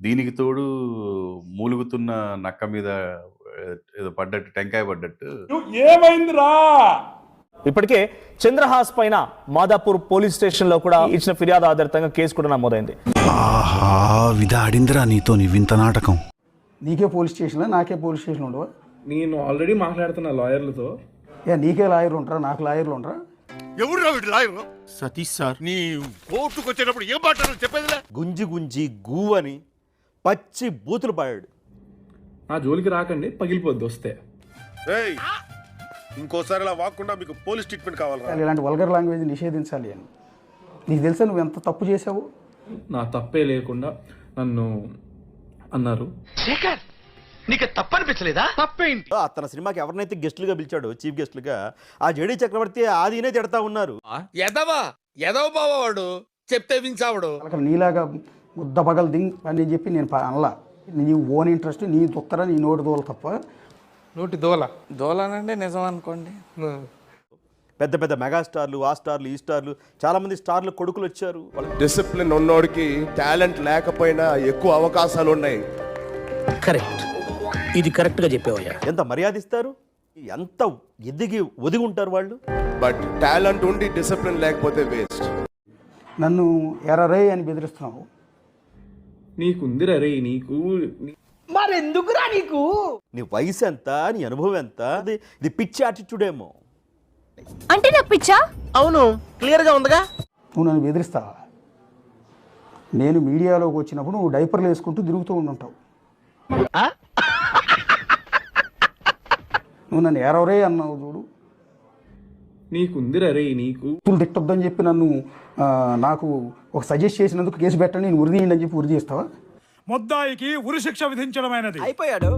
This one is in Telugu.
దీనికి తోడు మూలుగుతున్న నక్క మీద ఏదో పడ్డట్టు, టెంకాయ పడ్డట్టు. ఏమైందిరా? ఇప్పటికే చంద్రహాస్ పైన మాదాపూర్ పోలీస్ స్టేషన్లో కూడా ఇచ్చిన ఫిర్యాదు ఆధారితంగా కేసు కూడా నమోదైంది. ఆహా, విధాడిందిరా నీతో నీ వింత నాటకం. నీకే పోలీస్ స్టేషన్లో, నాకే పోలీస్ స్టేషన్ ఉండవా? నేను ఆల్రెడీ మాట్లాడుతున్నా లాయర్లతో. నీకే లాయర్ ఉంటారా? నాకు లాయర్లు ఉంటారా? ఎవరు లాయర్? సతీష్ సార్. నీ కోర్టుకు వచ్చేటప్పుడు ఏం మాట్లాడారు చెప్పేదిలే. గుంజి గుంజి గూ అని పచ్చి బూతులు పాడాడు. నా జోలికి రాకండి, పగిలిపోద్ది వస్తే. ఇంకోసారి అలా వాక్కుండా మీకు పోలీస్ ట్రీట్మెంట్ కావాలా? ఇలాంటి వల్గర్ లాంగ్వేజ్ నిషేధించాలి అని. నీకు తెలుసా నువ్వు ఎంత తప్పు చేసావు? నా తప్పే లేకుండా నన్ను అన్నారు. శేఖర్, నీకు తప్పనిపించలేదా? తప్పేంటి? తన సినిమాకి ఎవరినైతే గెస్టులుగా పిలిచాడో, చీఫ్ గెస్టులుగా, ఆ జేడీ చక్రవర్తి ఆదినే తిడతా ఉన్నారు. ఎదవ బావాడు చెప్తే వించావుడు. నీలాగా ముద్ద పగలు దింగ్ అని చెప్పి నేను అనలా. నీ ఓన్ ఇంట్రెస్ట్, నీ దుత్తర, నీ నోటి దోల తప్ప. నోటి దోలనంటే నిజం అనుకోండి. పెద్ద పెద్ద మెగాస్టార్లు, ఆ స్టార్లు, ఈ స్టార్లు, చాలా మంది స్టార్లు కొడుకులు వచ్చారు. డిసిప్లిన్ ఉన్నోడికి టాలెంట్ లేకపోయినా ఎక్కువ అవకాశాలు ఉన్నాయి. కరెక్ట్, ఇది కరెక్ట్ గా చెప్పేవయ్యా. ఎంత మర్యాద ఇస్తారు, ఎంత ఎదిగి ఒదిగి ఉంటారు వాళ్ళు. బట్ టాలెంట్ ఉండి డిసిప్లిన్ లేకపోతే వేస్ట్. నన్ను ఎర్రరే అని బెదిరిస్తున్నావు. నీకుందిరా రే, నీకు మరెందుకురా నీకు? నీ వయసు ఎంత, నీ అనుభవం ఎంత? ఇది పిచ్చి యాటిట్యూడ్ ఏమో. అంటే నాకు పిచ్చా? అవును, క్లియర్ గా ఉందిగా. నువ్వు నన్ను బెదిరిస్తావా? నేను మీడియాలోకి వచ్చినప్పుడు నువ్వు డైపర్లు వేసుకుంటూ తిరుగుతూ ఉండుంటావు. నువ్వు నన్ను ఎరవరే అన్నావు చూడు. నీకుందిరా రే, నీకు తిట్టొద్దని చెప్పి నన్ను నాకు ఒక సజెస్ట్ చేసినందుకు కేసు పెట్టండి, నేను ఉరి తీయండి అని చెప్పి ఉరి చేస్తావా? ముద్దాయికి ఉరి శిక్ష విధించడమైనది. అయిపోయాడు.